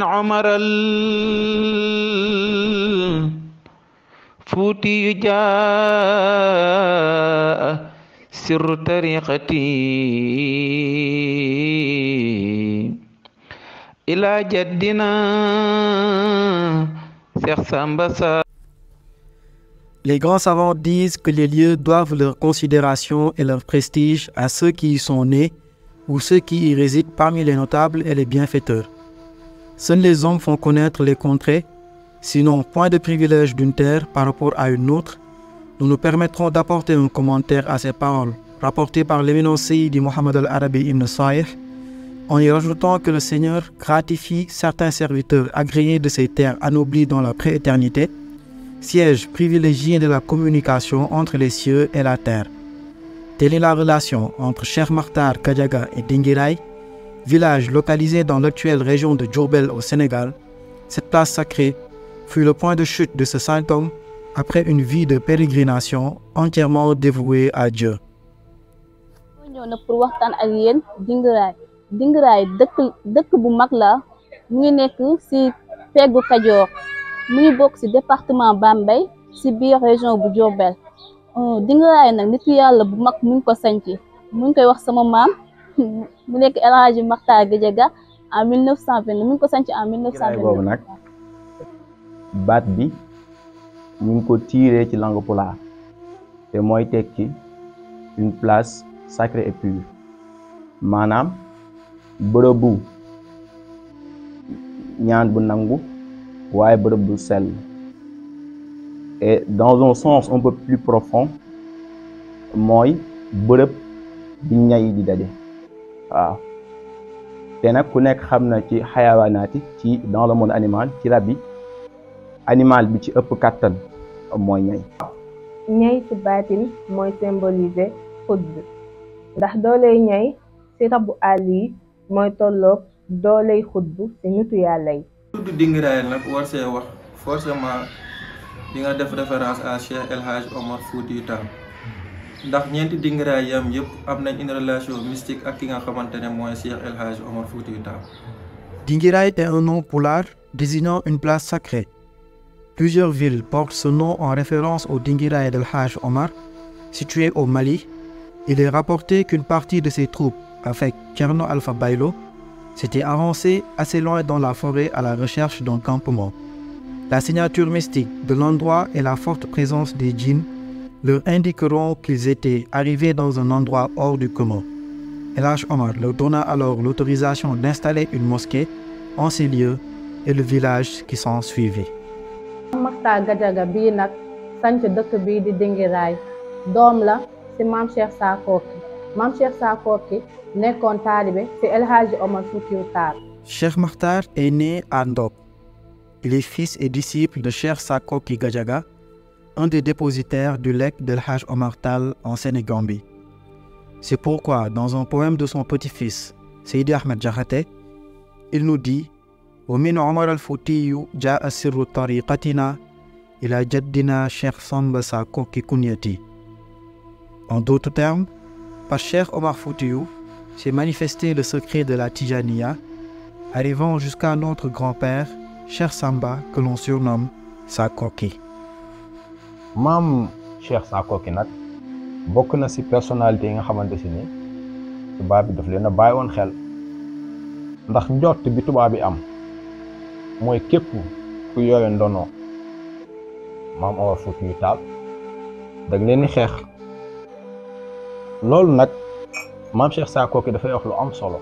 عمر الفوتي جاء سر طريقتي إلى جدنا Cheikh Samba Sarr. Les grands savants disent que les lieux doivent leur considération et leur prestige à ceux qui y sont nés ou ceux qui y résident parmi les notables et les bienfaiteurs. Seuls les hommes font connaître les contrées, sinon point de privilège d'une terre par rapport à une autre. Nous nous permettrons d'apporter un commentaire à ces paroles rapportées par l'éminent Seydi Mohammed al-Arabi ibn Sa'ih, en y rajoutant que le Seigneur gratifie certains serviteurs agréés de ces terres anoblies dans la prééternité, siège privilégié de la communication entre les cieux et la terre. Telle est la relation entre Cheikh Makhtar Gadiaga et Dinguiraye, village localisé dans l'actuelle région de Diourbel au Sénégal. Cette place sacrée fut le point de chute de ce saint homme après une vie de pérégrination entièrement dévouée à Dieu. Dinguiraye dëkk bu mag la mu ngi nekk ci peggu Kajoor mu ngi bokk ci département Bambey ci biir région bu Diourbel. Dinguiraye nag nit yàlla bu mag mu ngi ko sanc mu ngi koy wax sama maam mu nekk El Hadji Makhtar Gadiaga en 1920 mu ngi ko sanc en 1920 boobu nag baat bi ñu ngi ko tiré ci langue pulaar te mooy tekki une place sacrée et pure maanaam bërëbu ñaan bu nangu waaye bërëb bu sell. Et dans un sens un peu plus profond mooy bërëb bi ñay di daje waaw te nag ku nekk xam na ci xayawaanaati ci dans le monde animal ci rab yi animal bi ci ëpp kàttan mooy ñay. ñay ci baatin mooy symboliser xutb ndax dooley ñay ci rabu àll yi mooy tolloog dooley xutb ci nitu yàlla yi. tudd Dinguiraye nag war see wax forcément di nga def référence à Cheikh El Hadj Omar Foutiyou Tall ndax ñeenti Dinguiraye yam yëpp am nañ une relation mystique ak ki nga xamante ne mooy Cheikh El Hadj Omar Foutiyou Tall. Dinguiraye est un nom poulard désignant une place sacrée. Plusieurs villes portent ce nom en référence au Dinguiraye d'El Hadj Omar, situé au Mali. Il est rapporté qu'une partie de ses troupes, avec Thierno Alpha Baylo, s'était avancée assez loin dans la forêt à la recherche d'un campement. La signature mystique de l'endroit et la forte présence des djinns leur indiqueront qu'ils étaient arrivés dans un endroit hors du commun. El Hadj Omar leur donna alors l'autorisation d'installer une mosquée en ces lieux et le village qui s'en suivait. Makhtar Gadiaga bii nag sanc dëkk bii di Dinguiraye doom la ci Maam Cheikh Sakoki. Maam Cheikh Sakoki nekkoon taalibe ci El Hadji Omar Foutiyou Tall. Cheikh Makhtar est né à Ndop. Il est fils et disciple de Cheikh Sakoki Gadiaga, un des dépositaires du legs d'El Hadj Omar Tall en Sénégambie. C'est pourquoi, dans un poème de son petit-fils, Seydi Ahmed Diakhaté, il nous dit ومن عمر الفوتي جاء سر طريقتنا إلى جدنا Cheikh Samba Sakoki Kunyati. En d'autres termes, par Cheikh Omar Foutiyou s'est manifesté le secret de la Tijaniya, arrivant jusqu'à notre grand-père, Cheikh Samba, que l'on surnomme Sakoki. Maam Cheikh Sakoki nag bokk na ci personnalité yi nga xamante ci ni tubaab bi daf leen a bàyyi woon xel ndax njort bi tubaab bi am mooy képp ku yore ndono Maam Omar Foutiyou Tall dag leen ni xeex. loolu nag Maam Cheikh Sakoki dafay wax lu am solo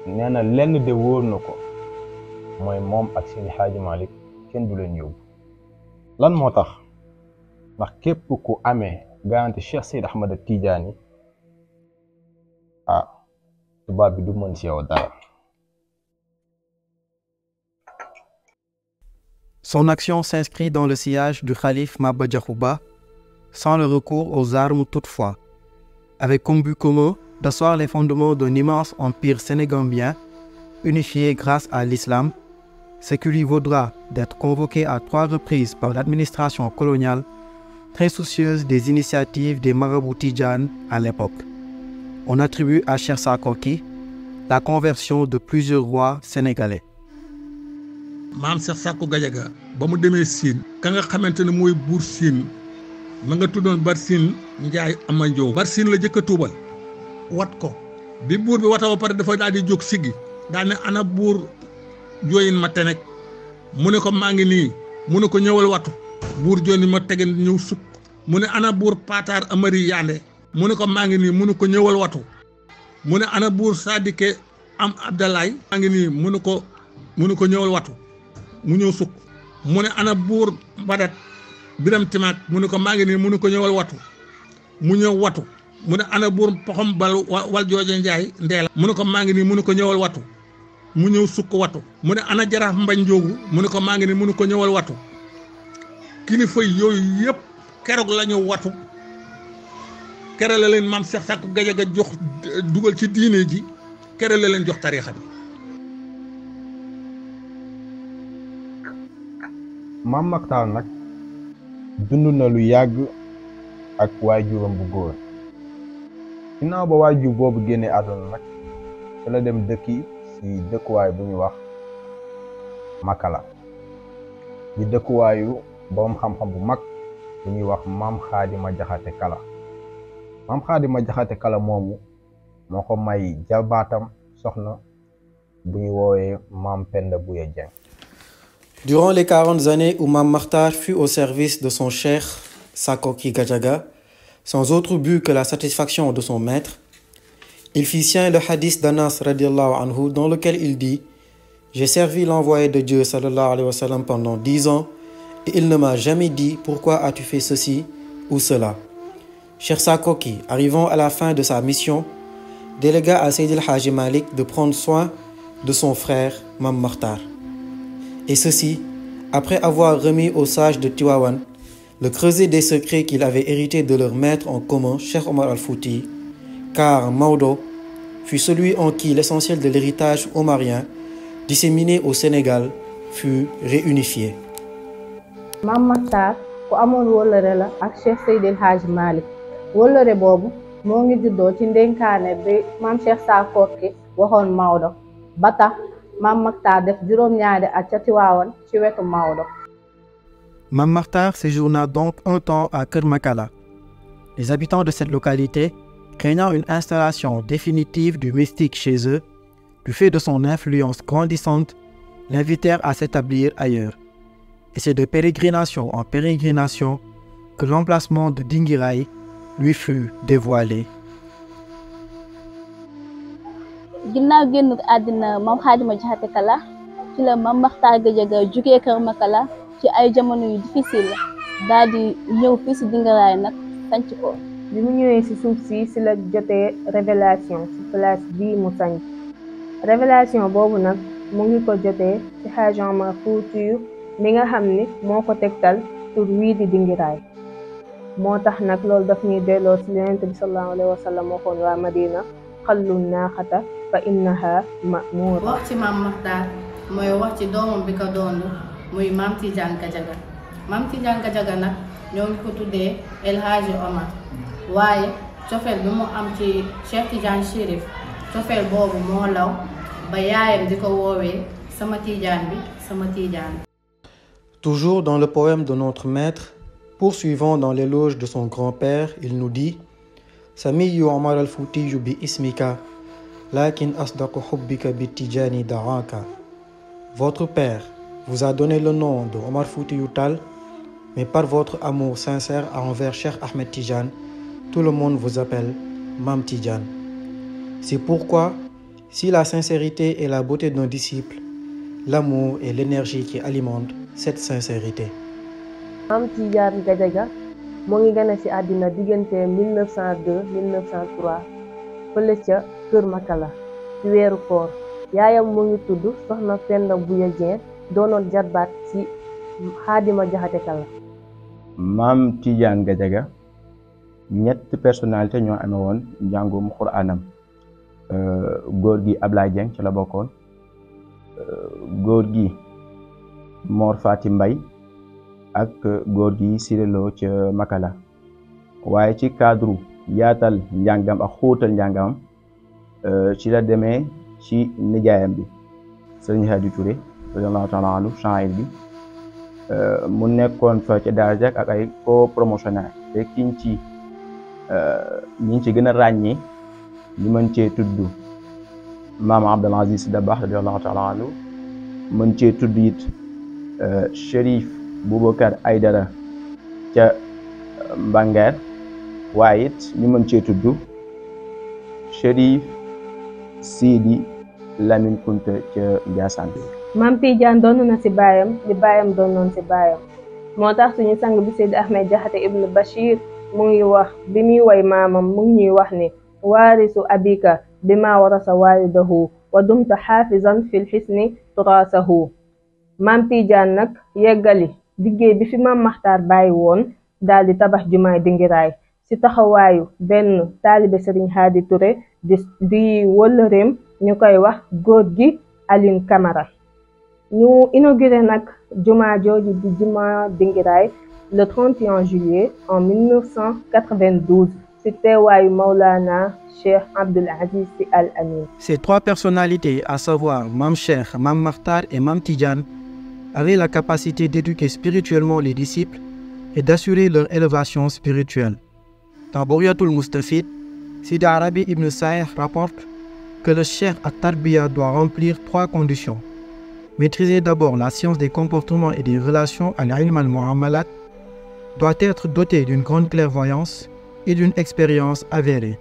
nee na lenn de wóor na ko mooy moom ak Seydi Hadji Malick kenn du leen yóbbu. lan moo tax ndax képp ku amee garanti Cheikh Seydi Ahmed Tidiane tubaab bi du mën ci yow dara. Son action s'inscrit dans le sillage du khalife Maba Diakhou Ba, sans le recours aux armes toutefois, avec comme but commun d'asseoir les fondements d'un immense empire sénégambien, unifié grâce à l'islam, ce qui lui vaudra d'être convoqué à 3 reprises par l'administration coloniale, très soucieuse des initiatives des marabouts tidjanes à l'époque. On attribue à Cheikh Sakoki la conversion de plusieurs rois sénégalais. maam Cheikh Sakko Gadiaga ba mu demee Siin ka nga xamante ne mooy buur Siin ma nga tuddoon Bar Siin Njaay Ama Njow Bar Siin la jëkk a tuubal wat ko bi buur bi wata ba pare dafa daal di jóg siggi daal ne ana buur jooyin ma tenek mu ne ko maa ngi nii mu ne ko ñëwal watu buur jooyin ma tegen ñëw sukk mu ne ana buur Pataar Amari Yaande mu ne ko maa ngi nii mu ne ko ñëwal watu mu ne ana buur Sadike am Abdalaay maa ngi nii mu ne ko ñëwal watu mu ñëw sukk mu ne ana buur Badat Biram Timaak mu ne ko maa ngi nii mu ne ko ñëwal watu mu ñëw watu mu ne ana buur Poxom Bal wal jooje Njaay Ndeela mu ne ko maa ngi nii mu ne ko ñëwal watu mu ñëw sukk watu mu ne ana jaraaf Mbañ Njoogu mu ne ko maa ngi nii mu ne ko ñëwal watu kilifa yooyu yëpp keroog la ñu watu kere la leen maam Cheikh Sakko Gadiaga jox dugal ci diine ji kere la leen jox tariixa bi. maam Maktar nag dund na lu yàgg ak waajuram bu góor ginnaaw ba waajur boobu génnee àdduna nag te la dem dëkki ci dëkkuwaay bu ñuy wax Makala di dëkkuwaayu borom xam-xam bu mag bu ñuy wax maam Xaadima Jaxate Kala maam Xaadima Jaxate Kala moomu moo ko may jarbaatam soxna bu ñuy woowee maam Penda Bouya Dieng. Durant les 40 années où Mam Maktar fut au service de son cheikh Sakko Gadiaga, sans autre but que la satisfaction de son maître, il fit sien le hadith d'Anas radiallahu anhu dans lequel il dit « J'ai servi l'envoyé de Dieu sallallahu alayhi wa sallam pendant 10 ans et il ne m'a jamais dit pourquoi as-tu fait ceci ou cela. » Cheikh Sakko, arrivant à la fin de sa mission, délégua à Seydi El Hadji Malick de prendre soin de son frère Mam Maktar. Et ceci, après avoir remis aux sages de Tivaouane le creuset des secrets qu'il avait hérité de leur maître en commun, Cheikh Omar Al-Fouti, car Maodo fut celui en qui l'essentiel de l'héritage omarien disséminé au Sénégal fut réunifié. Mam Maktar ku amoon wóllëre la ak Cheikh Seydi El Hadji Malick wóllëre boobu moo ngi juddoo ci ndénkaane bi maam Cheikh Sakko waxoon Maodo ba tax Mam Maktar def juróom-ñaari at ca Tivaouane ci wetu Maodo. Mam Maktar séjourna donc un temps à Kër Makala. Les habitants de cette localité, craignant une installation définitive du mystique chez eux, du fait de son influence grandissante, l'invitèrent à s'établir ailleurs. Et c'est de pérégrination en pérégrination que l'emplacement de Dinguiraye lui fut dévoilé. ginnaaw génn àddina Maam Xaadima Jaxate Kala ci la Mam Maktar Gadiaga jugee Kër Makala ci ay jamono yu difficile daal di ñëw fii si Dinguiraye nag sanc ko. bi mu ñëwee si suuf si la jotee révélation si place bii mu sanc révélation boobu nag mu ngi ko jotee ci Hadj Omar Foutiyou mi nga xam ni moo ko tegtal tur wii di Dinguiraye moo tax nag loolu daf ñuy delloo si Yonent bi sallallahu alayhi wa sallam waxoon waa Madina xallu naaxata fa innaha ma'muura. wax ci Mam Maktar mooy wax ci doomam bi ko doon muy Mam Tidiane Gadiaga Mam Tidiane Gadiaga nag ñoo ngi ko tuddee El Hadji Omar waaye cofeel bi mu am ci Cheikh Tidiane Chérif cofeel boobu moo law ba yaayam di ko woowee sama Tidiane bi sama Tidiane. Toujours dans le poème de notre maître, poursuivant dans l'éloge de son grand-père, il nous dit Samiyu Omar al-Foutiyou bi ismika lakin asdaqu hubbika bi Tijani da'aka. Votre père vous a donné le nom de Omar Foutiyou Tall, mais par votre amour sincère envers Cheikh Ahmed Tidiane, tout le monde vous appelle Mam Tidiane. C'est pourquoi, si la sincérité est la beauté d'un disciple, l'amour est l'énergie qui alimente cette sincérité. Mam Tidiane Gadiaga moo ngi gane ci àddina diggante 1902 1903 fële ca Kër Makala ci weeru koor yaayam mu ngi tudd soxna Penda Bouya Dieng doonoon jarbaat ci Xaadima Jaxate Kala. Mam Tidiane Gadiaga ñetti personnalité ñoo amee woon njàngum Xuraanam góor gi Ablaye Dieng ci la bokkoon góor gi Mor Fati Mbay ak góor gi Sirelo ca Makala waaye ci cadre yaatal njàngam ak xóotal njàngam ci la demee ci nijaayam bi Sëriñ Hadi Touré radiyallahu taala anhu sha'ir bi mu nekkoon fa ci daara jak ak ay co-promotionnaire te ñi ci gën a ràññee ñu mën cee tudd maam Abdul Aziz Dabakh radiyallahu taala anhu mën cee tudd it Chérif Boubacar Aydara ca Mbangeer waaye it ñu mën cee tudd Chérif Sidi Lamine Kunta ca Ndiassane. Maam Tidiane doon na ci baayam li baayam doon noon ci baayam moo tax suñu sang bi Seydi Ahmed Jaxate ibnu Bachir mu ngi wax bi muy way maamam mu ngi ñuy wax ni waarisu abika bi ma warasa waalidahu wa dumta xaafizan fil xisni turaasahu. Maam Tidiane nag yeggali liggéey bi fi Maam Maxtaar bàyyi woon daal di tabax jumaay Dingiraay ci taxawaayu benn taalibe Serigne Hadi Touré di wëllëreem ñu koy wax góor gi Aline Camara. ñu inauguré nag jumaa jooju di jumaa Dingiraay le 31 juillet en 1992 ci teewaayu Maulana Cheikh Abdoul Aziz Sy Al Amin. Ces trois personnalités, à savoir Mam Cheikh, Mam Makhtar et Mam Tidiane, avaient la capacité d'éduquer spirituellement les disciples et d'assurer leur élévation spirituelle. Dans Bouryatul Moustafid, Sidi Arabi Ibn Saïh rapporte que le Cheikh at-Tarbiya doit remplir 3 conditions. Maîtriser d'abord la science des comportements et des relations al-ilm al-mu'amalat, doit être doté d'une grande clairvoyance et d'une expérience avérée.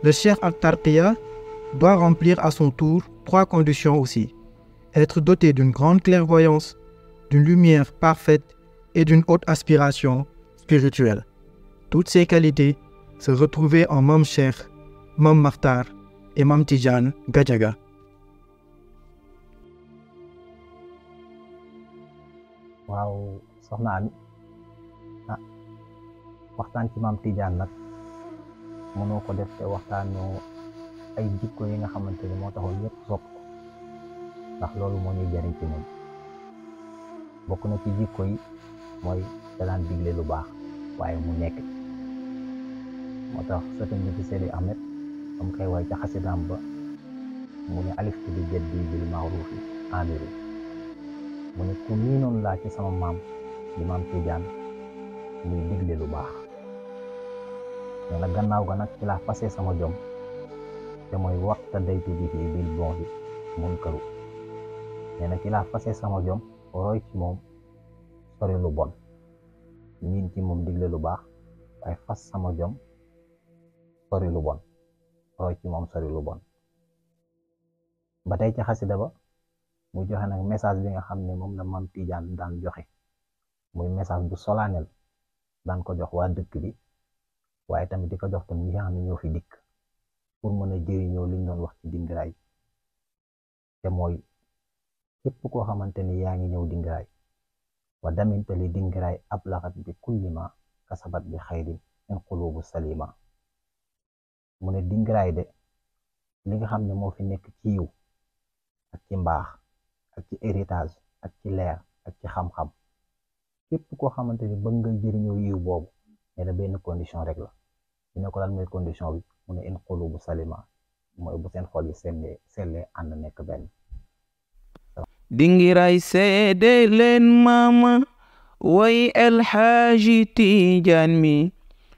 Le Cheikh at-Tarqiya doit remplir à son tour 3 conditions aussi. Être doté d'une grande clairvoyance, d'une lumière parfaite et d'une haute aspiration spirituelle. Toutes ces qualités se retrouvaient en Mam Cheikh, Mam Makhtar et Mam Tidiane Gadiaga. waaw soxna Ami waxtaan ci Maam Tidiane nag mënoo ko def te waxtaanoo ay jikko yi nga xamante ne moo taxoon ñëpp sopp ko ndax loolu moo ñuy jariñ ci moom bokk na ci jikko yi mooy dalaan digle lu baax waaye mu nekk moo tax sëtam bi ci Seydi Ahmed am koy way ca xasidaam ba mu ne aliftu bi jaddi bil ma'rufi amiru mu ne ku miinoon laa ci sama maam di Maam Tidiane muy digle lu baax nee na gannaaw ga nag ci laa fase sama jom te mooy waxta daytu bi fii bil bon bi mun këru nee na ci laa fase sama jom roy ci moom sori lu bon miin ci moom digle lu baax waaye fas sama jom sori lu bon roy ci moom sori lu bon ba tey ci xasida ba mu joxe nag message bi nga xam ne moom la Maam Tidiane daan joxe muy message bu solennel daan ko jox waa dëkk bi waaye tamit di ko jox tamit ñi nga xam ne ñoo fi dikk pour mën a jëriñoo liñ doon wax ci Dingiraay te mooy képp koo xamante ni yaa ngi ñëw Dingiraay wa daminte li Dingiraay ablaxat bi kullima kasabat bi xayrin in qulubu salima mu ne Dingiraay de li nga xam ne moo fi nekk ci yiw ak ci mbaax ak ci héritage ak ci leer ak ci xam-xam képp koo xamante ni bëgg nga jëriñoo yiw boobu ne da benn condition rek la ñu ne ko lan mooy condition bi mu ne in qulubu salima mooy bu seen xol yi sellee ànd nekk benn. Dingiraay seede leen mama way El Hadji Tidiane mi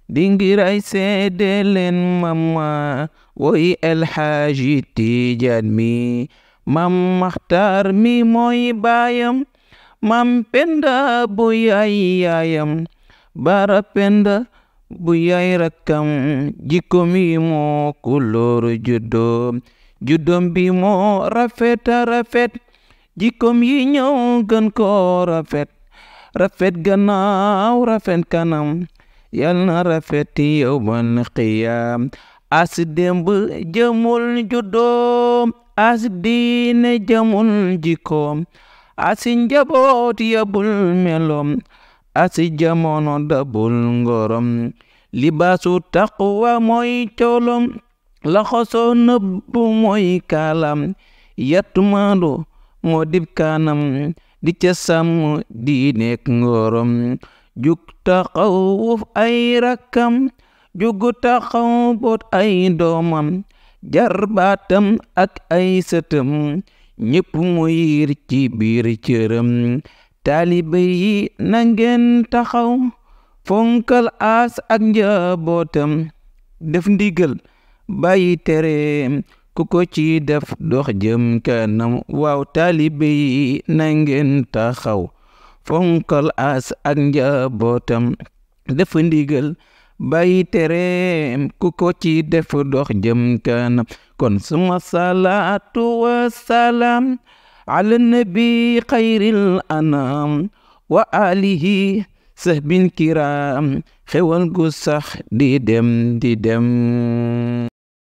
Dingiraay seede leen mama way El Hadji Tidiane mi Mam Makhtar mi mooy baayam Mam Penda bu yaay yaayam Bara Penda bu yaay rakkam jikko mi moo kulóoru juddoom bi moo rafet jikkoom yi ñëw gën ko rafet gannaaw rafet kanam yal na rafet yawmal qiyaam as démb jëmul juddoom as diine jëmul jikkoom as njaboot yabul meloom as jamono dabul ngorom libaasu taqwa mooy colom laxoso nëbbu mooy kaalam yatmaandu moo dib kanam di ca sàmm di nekk ngorom jug taxaw wuf ay rakkam jugu taxaw boot ay doomam jarbaatam ak ay sëtam ñépp mu yiir ci biir cëram taalibe yi na ngeen taxaw fonkal aas ak njabootam def ndigal bàyyi tere ku ko ci def dox jëm kanam waaw taalibe yi na ngeen taxaw fonkal aas ak njabootam def ndigal bàyyi tere ku ko ci def dox jëm kanam kon suma salaatu wa salaam ala nabi xayril anam wa alihi sahbin kiram xewal gu sax di dem